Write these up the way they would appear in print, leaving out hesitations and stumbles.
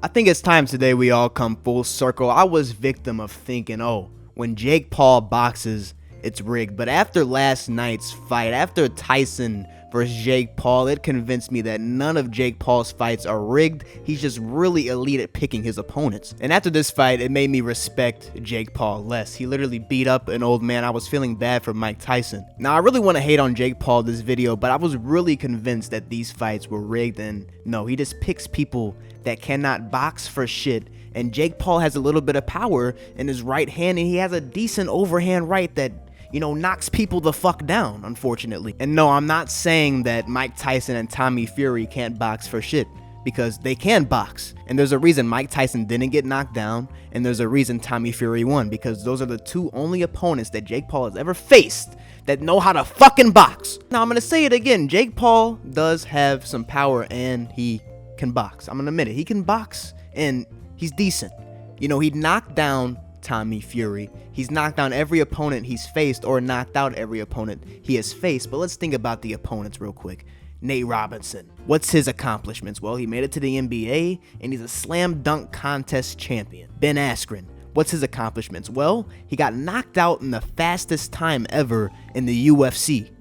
I think it's time today we all come full circle. I was victim of thinking, oh, when Jake Paul boxes, it's rigged. But after last night's fight, after Tyson versus Jake Paul, it convinced me that none of Jake Paul's fights are rigged. He's just really elite at picking his opponents. And after this fight, it made me respect Jake Paul less. He literally beat up an old man. I was feeling bad for Mike Tyson. Now, I really want to hate on Jake Paul this video, but I was really convinced that these fights were rigged. And no, he just picks people that cannot box for shit. And Jake Paul has a little bit of power in his right hand, and he has a decent overhand right that, you know, knocks people the fuck down, unfortunately. And no, I'm not saying that Mike Tyson and Tommy Fury can't box for shit, because they can box. And there's a reason Mike Tyson didn't get knocked down, and there's a reason Tommy Fury won, because those are the two only opponents that Jake Paul has ever faced that know how to fucking box. Now, I'm gonna say it again. Jake Paul does have some power, and he can box. I'm gonna admit it. He can box, and he's decent. You know, he knocked down Tommy Fury. He's knocked down every opponent he's faced, or knocked out every opponent he has faced. But let's think about the opponents real quick. Nate Robinson. What's his accomplishments? Well, he made it to the NBA, and he's a slam dunk contest champion. Ben Askren. What's his accomplishments? Well, he got knocked out in the fastest time ever in the UFC.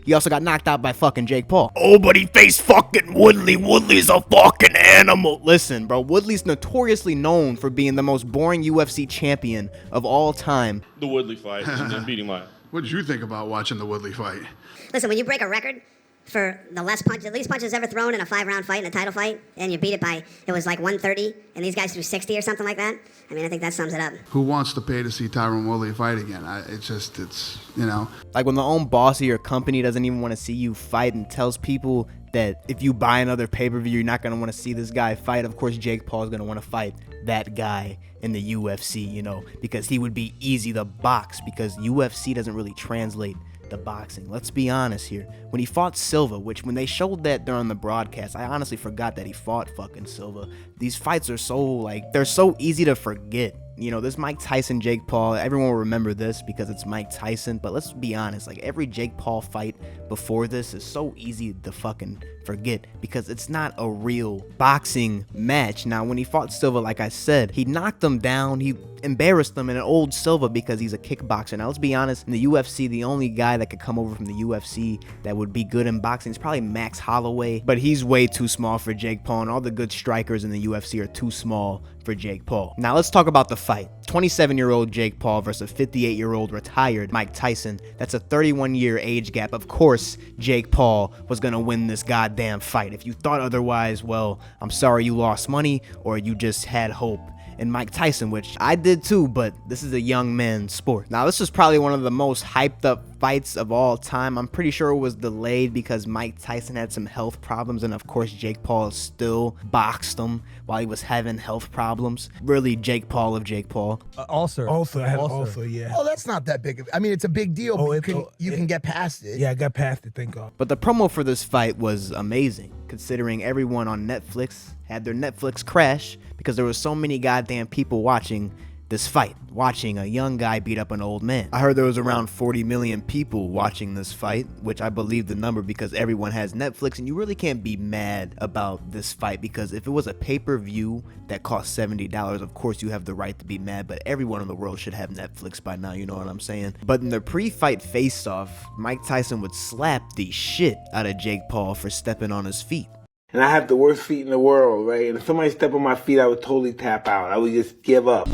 He also got knocked out by fucking Jake Paul. Oh, but he faced fucking Woodley. Woodley's a fucking animal. Listen, bro, Woodley's notoriously known for being the most boring UFC champion of all time. The Woodley fight and then beating Lyle. What did you think about watching the Woodley fight? Listen, when you break a record for the least punches ever thrown in a 5-round fight, in a title fight, and you beat it by, it was like 130, and these guys threw 60 or something like that, I mean, I think that sums it up. Who wants to pay to see Tyron Woodley fight again? It's, you know. Like when the own boss of your company doesn't even want to see you fight and tells people that if you buy another pay-per-view, you're not going to want to see this guy fight. Of course, Jake Paul is going to want to fight that guy in the UFC, you know, because he would be easy to box, because UFC doesn't really translate the boxing. Let's be honest here. When he fought Silva, which when they showed that during the broadcast, I honestly forgot that he fought fucking Silva. These fights are so, like, they're so easy to forget. You know, this Mike Tyson, Jake Paul, everyone will remember this because it's Mike Tyson, but let's be honest, like, every Jake Paul fight before this is so easy to fucking forget because it's not a real boxing match. Now, when he fought Silva, like I said, he knocked him down, he embarrassed him in an old Silva because he's a kickboxer. Now, let's be honest, in the UFC, the only guy that could come over from the UFC that would be good in boxing is probably Max Holloway, but he's way too small for Jake Paul, and all the good strikers in the UFC are too small for Jake Paul. Now, let's talk about the fight. 27-year-old Jake Paul versus a 58-year-old retired Mike Tyson. That's a 31-year age gap. Of course, Jake Paul was gonna win this goddamn fight. If you thought otherwise, well, I'm sorry you lost money, or you just had hope in Mike Tyson, which I did too, but this is a young man's sport. Now, this was probably one of the most hyped up fights of all time. I'm pretty sure it was delayed because Mike Tyson had some health problems, and of course Jake Paul still boxed him while he was having health problems. Really, Jake Paul of Jake Paul. Ulcer. I had ulcer, yeah. Oh, that's not that big. I mean, it's a big deal, but you can get past it. Yeah, I got past it, thank God. But the promo for this fight was amazing, considering everyone on Netflix had their Netflix crash because there were so many goddamn people watching this fight, watching a young guy beat up an old man. I heard there was around 40 million people watching this fight, which I believe the number because everyone has Netflix, and you really can't be mad about this fight because if it was a pay-per-view that cost $70, of course you have the right to be mad, but everyone in the world should have Netflix by now, you know what I'm saying? But in the pre-fight face-off, Mike Tyson would slap the shit out of Jake Paul for stepping on his feet. And I have the worst feet in the world, right? And if somebody stepped on my feet, I would totally tap out. I would just give up.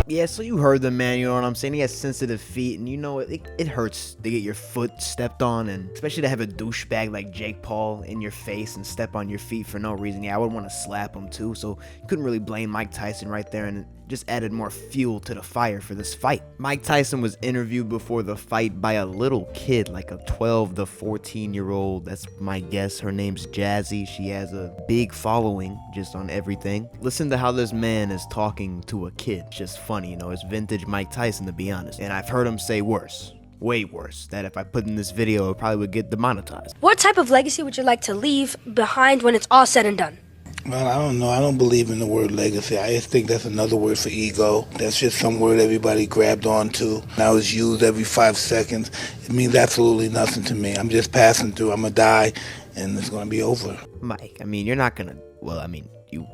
Yeah, so you heard the man, you know what I'm saying? He has sensitive feet, and you know it hurts to get your foot stepped on, and especially to have a douchebag like Jake Paul in your face and step on your feet for no reason. Yeah, I would want to slap him too, so you couldn't really blame Mike Tyson right there, and it just added more fuel to the fire for this fight. Mike Tyson was interviewed before the fight by a little kid, like a 12 to 14-year-old. That's my guess. Her name's Jazzy. She has a big following just on everything. Listen to how this man is talking to a kid. It's just funny, you know, it's vintage Mike Tyson, to be honest. And I've heard him say worse. Way worse. That if I put in this video, it probably would get demonetized. What type of legacy would you like to leave behind when it's all said and done? Well, I don't know. I don't believe in the word legacy. I just think that's another word for ego. That's just some word everybody grabbed onto. Now it's used every 5 seconds. It means absolutely nothing to me. I'm just passing through. I'm going to die, and it's going to be over. Mike, I mean, you're not gonna, well, I mean, you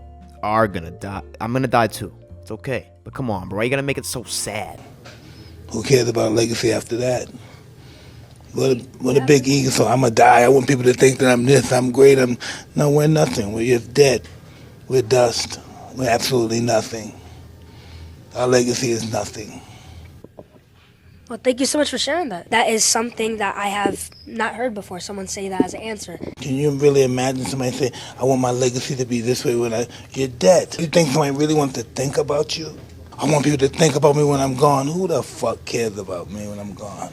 are gonna die. I'm gonna die too. It's okay. But come on, bro. Why you gotta make it so sad? Who cares about legacy after that? What a big ego. So I'm gonna die. I want people to think that I'm this, I'm great. No, we're nothing. We're just dead. We're dust. We're absolutely nothing. Our legacy is nothing. Well, thank you so much for sharing that. That is something that I have not heard before, someone say that as an answer. Can you really imagine somebody say, I want my legacy to be this way when you're dead? You think somebody really wants to think about you? I want people to think about me when I'm gone. Who the fuck cares about me when I'm gone?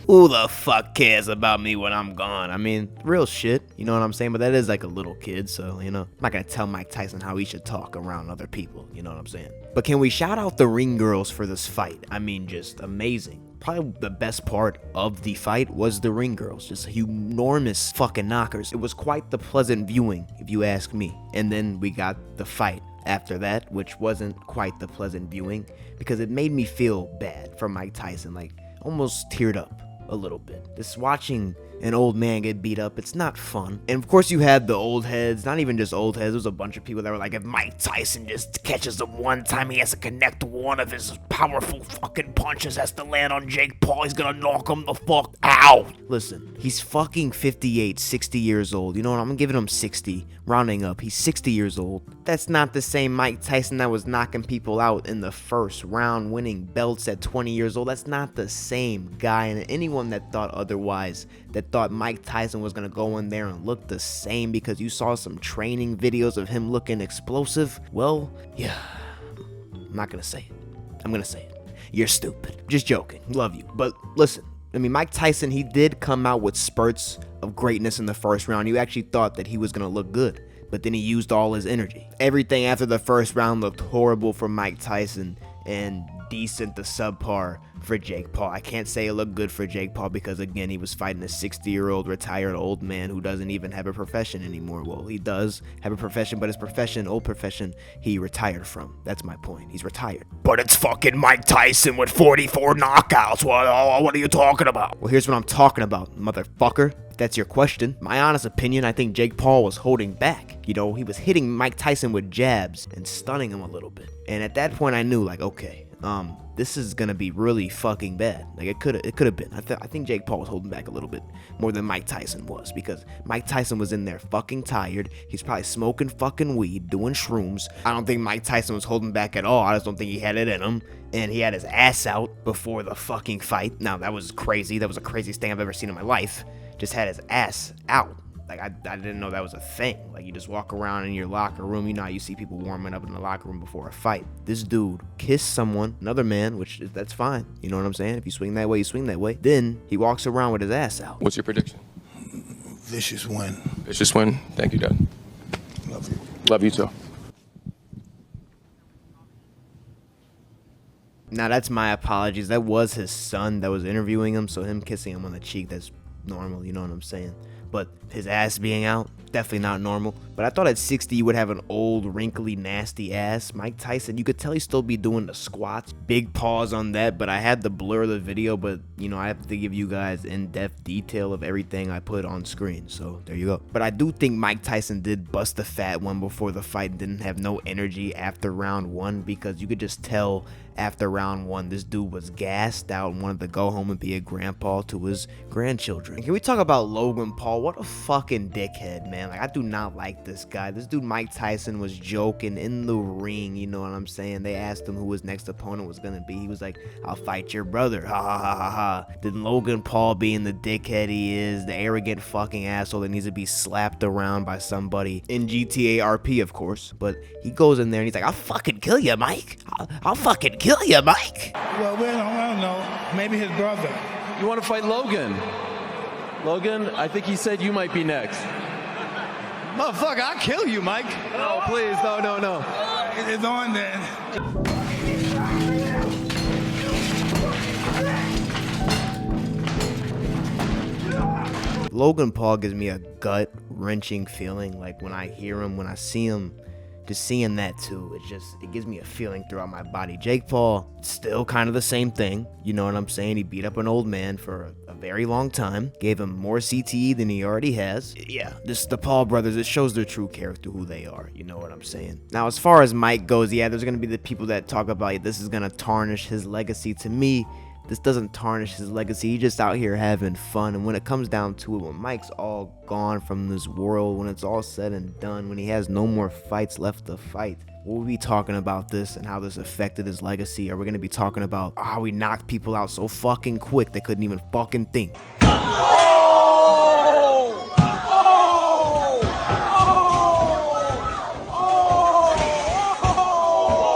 Who the fuck cares about me when I'm gone? I mean, real shit, you know what I'm saying? But that is like a little kid, so, you know, I'm not gonna tell Mike Tyson how he should talk around other people, you know what I'm saying? But can we shout out the ring girls for this fight? I mean, just amazing. Probably the best part of the fight was the ring girls. Just enormous fucking knockers. It was quite the pleasant viewing, if you ask me. And then we got the fight after that, which wasn't quite the pleasant viewing because it made me feel bad for Mike Tyson, like almost teared up a little bit. Just watching an old man get beat up, it's not fun. And of course you had the old heads, not even just old heads, there was a bunch of people that were like, if Mike Tyson just catches him one time, he has to connect one of his powerful fucking punches, has to land on Jake Paul, he's gonna knock him the fuck out. Listen, he's fucking 58, 60 years old, you know what, I'm giving him 60, rounding up, he's 60 years old. That's not the same Mike Tyson that was knocking people out in the first round, winning belts at 20 years old. That's not the same guy, and anyone that thought otherwise, that thought Mike Tyson was gonna go in there and look the same because you saw some training videos of him looking explosive, well, yeah, I'm not gonna say it. I'm gonna say it. You're stupid. Just joking. Love you. But listen, I mean, Mike Tyson, he did come out with spurts of greatness in the first round. You actually thought that he was gonna look good, but then he used all his energy. Everything after the first round looked horrible for Mike Tyson and decent to subpar for Jake Paul. I can't say it looked good for Jake Paul because, again, he was fighting a 60-year-old retired old man who doesn't even have a profession anymore. Well, he does have a profession, but his profession, old profession, he retired from. That's my point. He's retired. But it's fucking Mike Tyson with 44 knockouts. What are you talking about? Well, here's what I'm talking about, motherfucker. If that's your question, my honest opinion, I think Jake Paul was holding back. You know, he was hitting Mike Tyson with jabs and stunning him a little bit. And at that point, I knew, like, okay, this is gonna be really fucking bad. Like, it could have been. I think Jake Paul was holding back a little bit more than Mike Tyson was, because Mike Tyson was in there fucking tired. He's probably smoking fucking weed, doing shrooms. I don't think Mike Tyson was holding back at all. I just don't think he had it in him. And he had his ass out before the fucking fight. Now, that was crazy. That was the craziest thing I've ever seen in my life. Just had his ass out. Like, I didn't know that was a thing. Like, you just walk around in your locker room. You know how you see people warming up in the locker room before a fight. This dude kissed someone, another man, which that's fine. You know what I'm saying? If you swing that way, you swing that way. Then he walks around with his ass out. What's your prediction? Vicious win. Vicious win. Thank you, Dad. Love you. Love you too. Now, that's my apologies. That was his son that was interviewing him, so him kissing him on the cheek, that's normal, you know what I'm saying? But his ass being out, definitely not normal. But I thought at 60 you would have an old, wrinkly, nasty ass. Mike Tyson, you could tell he still be doing the squats. Big pause on that, but I had to blur the video. But, you know, I have to give you guys in-depth detail of everything I put on screen. So there you go. But I do think Mike Tyson did bust the fat one before the fight and didn't have no energy after round one, because you could just tell after round one, this dude was gassed out and wanted to go home and be a grandpa to his grandchildren. And can we talk about Logan Paul? What a fucking dickhead, man. Like, I do not like this guy. This dude Mike Tyson was joking in the ring, you know what I'm saying? They asked him who his next opponent was gonna be. He was like, I'll fight your brother. Ha ha ha ha ha. Then Logan Paul, being the dickhead he is, the arrogant fucking asshole that needs to be slapped around by somebody in GTA RP, of course. But he goes in there and he's like, I'll fucking kill you, Mike. I'll fucking kill you, Mike. Well, I don't know. Maybe his brother. You want to fight Logan? Logan, I think he said you might be next. Motherfucker, I'll kill you, Mike. No, please, no. It's on then. Logan Paul gives me a gut-wrenching feeling, like when I hear him, when I see him just seeing that too, it gives me a feeling throughout my body. Jake Paul, still kind of the same thing. You know what I'm saying? He beat up an old man for a very long time, gave him more CTE than he already has. Yeah, this the Paul brothers, it shows their true character, who they are. You know what I'm saying? Now, as far as Mike goes, yeah, there's gonna be the people that talk about this is gonna tarnish his legacy. To me, this doesn't tarnish his legacy. He's just out here having fun. And when it comes down to it, when Mike's all gone from this world, when it's all said and done, when he has no more fights left to fight, we'll be talking about this and how this affected his legacy. Are we going to be talking about how he knocked people out so fucking quick they couldn't even fucking think?